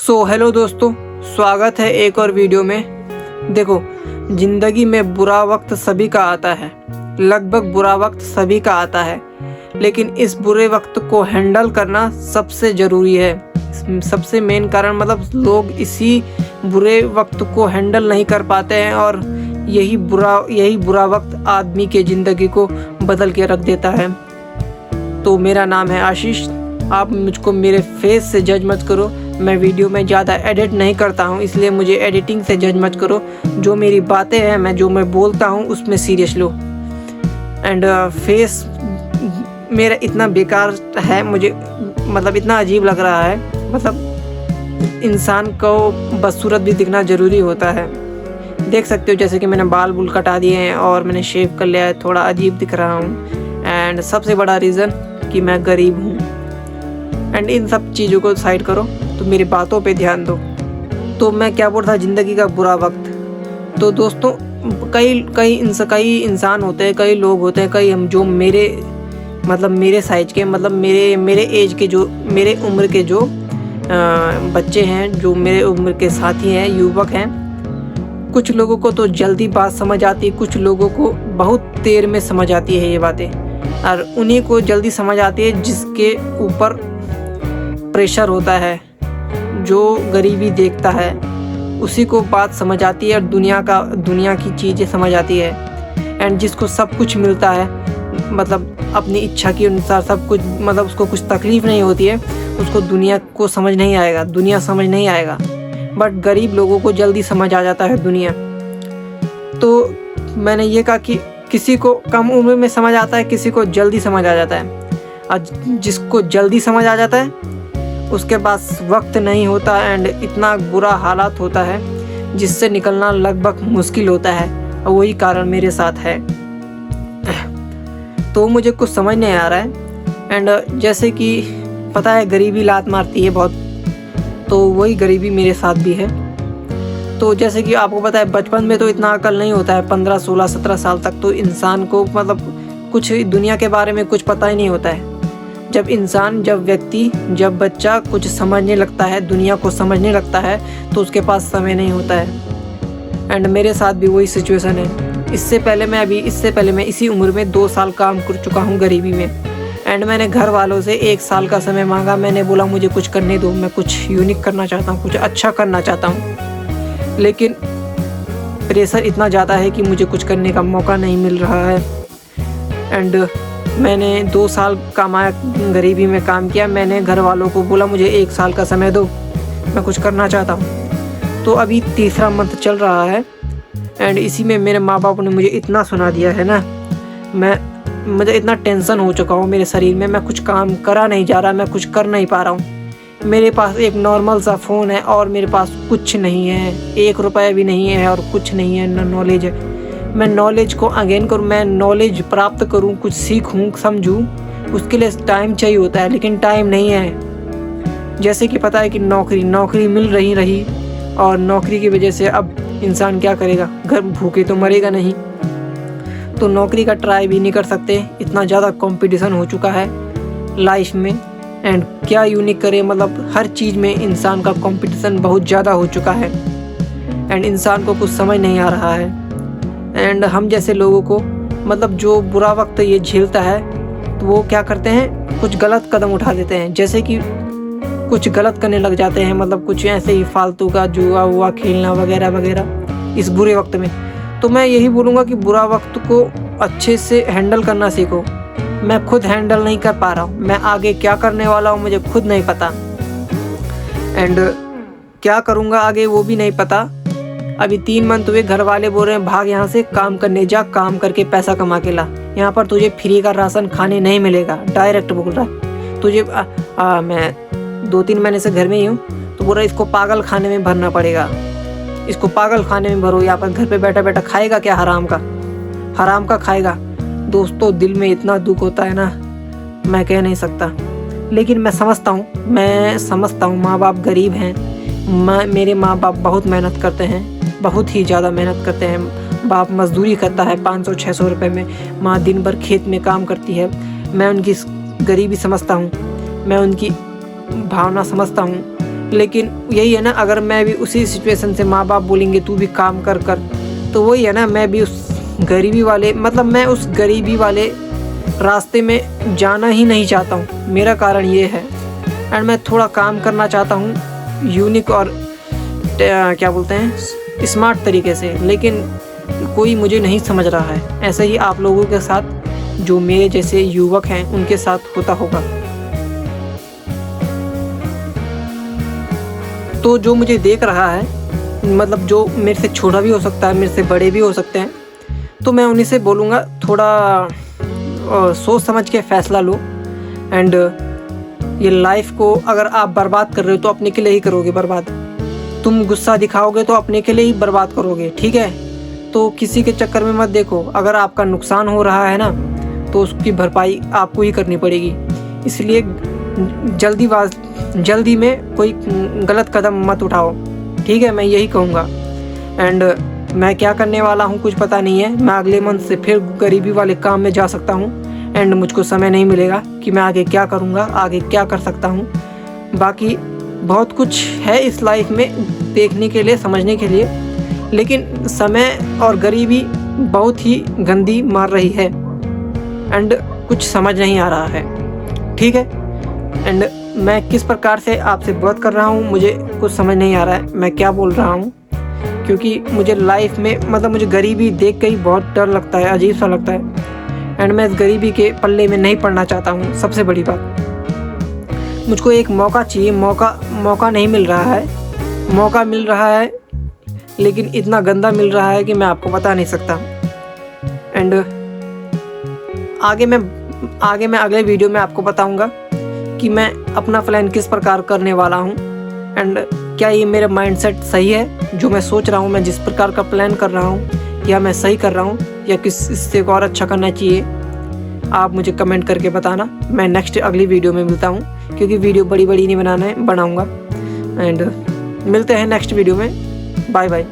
Hello दोस्तों, स्वागत है एक और वीडियो में। देखो, ज़िंदगी में बुरा वक्त सभी का आता है, लगभग बुरा वक्त सभी का आता है, लेकिन इस बुरे वक्त को हैंडल करना सबसे ज़रूरी है। सबसे मेन कारण मतलब लोग इसी बुरे वक्त को हैंडल नहीं कर पाते हैं और यही बुरा वक्त आदमी के ज़िंदगी को बदल के रख देता है। तो मेरा नाम है आशीष। आप मुझको मेरे फेस से जज मत करो, मैं वीडियो में ज़्यादा एडिट नहीं करता हूँ, इसलिए मुझे एडिटिंग से जज मत करो। जो मेरी बातें हैं, जो मैं बोलता हूँ उसमें सीरियस लो। एंड फेस मेरा इतना बेकार है, मुझे मतलब इतना अजीब लग रहा है। मतलब इंसान को बदसूरत भी दिखना ज़रूरी होता है। देख सकते हो जैसे कि मैंने बाल बुल कटा दिए हैं और मैंने शेव कर लिया है, थोड़ा अजीब दिख रहा हूँ। एंड सबसे बड़ा रीज़न कि मैं गरीब हूँ। एंड इन सब चीज़ों को साइड करो, तो मेरी बातों पे ध्यान दो। तो मैं क्या बोल रहा था, ज़िंदगी का बुरा वक्त। तो दोस्तों, कई इंसान होते हैं, कई लोग होते हैं, कई हम जो मेरे साइज के, मतलब मेरे एज के, जो मेरे उम्र के जो बच्चे हैं, जो मेरे उम्र के साथी हैं, युवक हैं। कुछ लोगों को तो जल्दी बात समझ आती है, कुछ लोगों को बहुत देर में समझ आती है ये बातें, और उन्हीं को जल्दी समझ आती है जिसके ऊपर प्रेशर होता है, जो गरीबी देखता है, उसी को बात समझ आती है और दुनिया की चीज़ें समझ आती है। एंड जिसको सब कुछ मिलता है, मतलब अपनी इच्छा के अनुसार सब कुछ, मतलब उसको कुछ तकलीफ़ नहीं होती है, उसको दुनिया को समझ नहीं आएगा, दुनिया समझ नहीं आएगा। बट गरीब लोगों को जल्दी समझ आ जाता है दुनिया। तो मैंने ये कहा कि किसी को कम उम्र में समझ आता है, किसी को जल्दी समझ आ जाता है। और जिसको जल्दी समझ आ जाता है उसके पास वक्त नहीं होता, एंड इतना बुरा हालात होता है जिससे निकलना लगभग मुश्किल होता है। और वही कारण मेरे साथ है। तो मुझे कुछ समझ नहीं आ रहा है। एंड जैसे कि पता है, गरीबी लात मारती है बहुत, तो वही गरीबी मेरे साथ भी है। तो जैसे कि आपको पता है, बचपन में तो इतना अकल नहीं होता है, 15, 16, 17 साल तक तो इंसान को मतलब कुछ दुनिया के बारे में कुछ पता ही नहीं होता है। जब बच्चा कुछ समझने लगता है, दुनिया को समझने लगता है, तो उसके पास समय नहीं होता है। एंड मेरे साथ भी वही सिचुएशन है। इससे पहले मैं इसी उम्र में 2 साल काम कर चुका हूँ गरीबी में। एंड मैंने घर वालों से 1 साल का समय मांगा। मैंने बोला मुझे कुछ करने दो, मैं कुछ यूनिक करना चाहता हूँ, कुछ अच्छा करना चाहता हूँ। लेकिन प्रेशर इतना ज़्यादा है कि मुझे कुछ करने का मौका नहीं मिल रहा है। एंड मैंने 2 साल कमाया, गरीबी में काम किया। मैंने घर वालों को बोला मुझे 1 साल का समय दो, मैं कुछ करना चाहता हूँ। तो अभी तीसरा मंथ चल रहा है। एंड इसी में मेरे माँ बाप ने मुझे इतना सुना दिया है ना, मुझे इतना टेंशन हो चुका हूँ मेरे शरीर में। मैं कुछ काम करा नहीं जा रहा, मैं कुछ कर नहीं पा रहा हूँ। मेरे पास एक नॉर्मल सा फ़ोन है और मेरे पास कुछ नहीं है, 1 रुपया भी नहीं है और कुछ नहीं है, ना नॉलेज है। मैं नॉलेज को अगेन करूँ, मैं नॉलेज प्राप्त करूँ, कुछ सीखूँ, समझूँ, उसके लिए टाइम चाहिए होता है, लेकिन टाइम नहीं है। जैसे कि पता है कि नौकरी मिल रही और नौकरी की वजह से अब इंसान क्या करेगा, घर भूखे तो मरेगा नहीं। तो नौकरी का ट्राई भी नहीं कर सकते, इतना ज़्यादा कंपटीशन हो चुका है लाइफ में। एंड क्या यूनिक करे, मतलब हर चीज़ में इंसान का कंपटीशन बहुत ज़्यादा हो चुका है। एंड इंसान को कुछ समझ नहीं आ रहा है। एंड हम जैसे लोगों को, मतलब जो बुरा वक्त ये झेलता है, तो वो क्या करते हैं, कुछ गलत कदम उठा देते हैं। जैसे कि कुछ गलत करने लग जाते हैं, मतलब कुछ ऐसे ही फालतू का जुआ हुआ खेलना वगैरह वगैरह इस बुरे वक्त में। तो मैं यही बोलूँगा कि बुरा वक्त को अच्छे से हैंडल करना सीखो। मैं खुद हैंडल नहीं कर पा रहा हूँ, मैं आगे क्या करने वाला हूँ मुझे खुद नहीं पता। एंड क्या करूँगा आगे वो भी नहीं पता। अभी 3 मंथ हुए, घर वाले बोल रहे हैं भाग यहाँ से, काम करने जा, काम करके पैसा कमा के ला, यहाँ पर तुझे फ्री का राशन खाने नहीं मिलेगा। डायरेक्ट बोल रहा है तुझे। मैं 2-3 महीने से घर में ही हूँ, तो बोल रहा है इसको पागल खाने में भरना पड़ेगा, इसको पागल खाने में भरो। यहाँ पर घर पे बैठा बैठा खाएगा क्या, हराम का खाएगा। दोस्तों, दिल में इतना दुख होता है ना, मैं कह नहीं सकता। लेकिन मैं समझता हूँ माँ बाप गरीब हैं। मेरे माँ बाप बहुत मेहनत करते हैं, बहुत ही ज़्यादा मेहनत करते हैं। बाप मजदूरी करता है 500-600 रुपये में, माँ दिन भर खेत में काम करती है। मैं उनकी गरीबी समझता हूँ, मैं उनकी भावना समझता हूँ। लेकिन यही है ना, अगर मैं भी उसी सिचुएशन से माँ बाप बोलेंगे तू भी काम कर कर, तो वही है ना, मैं भी उस गरीबी वाले मैं उस गरीबी वाले रास्ते में जाना ही नहीं चाहता हूँ। मेरा कारण ये है। एंड मैं थोड़ा काम करना चाहता हूँ यूनिक और क्या बोलते हैं स्मार्ट तरीके से, लेकिन कोई मुझे नहीं समझ रहा है। ऐसे ही आप लोगों के साथ, जो मेरे जैसे युवक हैं, उनके साथ होता होगा। तो जो मुझे देख रहा है, मतलब जो मेरे से छोटा भी हो सकता है, मेरे से बड़े भी हो सकते हैं, तो मैं उन्हीं से बोलूँगा थोड़ा सोच समझ के फ़ैसला लो। एंड ये लाइफ को अगर आप बर्बाद कर रहे हो तो अपने के लिए ही करोगे बर्बाद। तुम गुस्सा दिखाओगे तो अपने के लिए ही बर्बाद करोगे, ठीक है? तो किसी के चक्कर में मत देखो। अगर आपका नुकसान हो रहा है ना, तो उसकी भरपाई आपको ही करनी पड़ेगी। इसलिए जल्दी में कोई गलत कदम मत उठाओ, ठीक है? मैं यही कहूँगा। एंड मैं क्या करने वाला हूँ कुछ पता नहीं है। मैं अगले मंथ से फिर गरीबी वाले काम में जा सकता हूँ। एंड मुझको समय नहीं मिलेगा कि मैं आगे क्या करूँगा, आगे क्या कर सकता हूँ। बाकी बहुत कुछ है इस लाइफ में देखने के लिए, समझने के लिए, लेकिन समय और गरीबी बहुत ही गंदी मार रही है। एंड कुछ समझ नहीं आ रहा है, ठीक है? एंड मैं किस प्रकार से आपसे बात कर रहा हूँ, मुझे कुछ समझ नहीं आ रहा है मैं क्या बोल रहा हूँ, क्योंकि मुझे लाइफ में मुझे गरीबी देख के ही बहुत डर लगता है, अजीब सा लगता है। एंड मैं इस गरीबी के पल्ले में नहीं पड़ना चाहता हूँ। सबसे बड़ी बात, मुझको एक मौका चाहिए। मौका नहीं मिल रहा है। मौका मिल रहा है, लेकिन इतना गंदा मिल रहा है कि मैं आपको बता नहीं सकता। एंड आगे मैं अगले वीडियो में आपको बताऊंगा कि मैं अपना प्लान किस प्रकार करने वाला हूं। एंड क्या ये मेरा माइंडसेट सही है, जो मैं सोच रहा हूं, मैं जिस प्रकार का प्लान कर रहा हूं, या मैं सही कर रहा हूं, या इससे और अच्छा करना चाहिए? आप मुझे कमेंट करके बताना। मैं नेक्स्ट अगली वीडियो में मिलता हूं, क्योंकि वीडियो बड़ी नहीं बनाऊंगा। एंड मिलते हैं नेक्स्ट वीडियो में। Bye bye.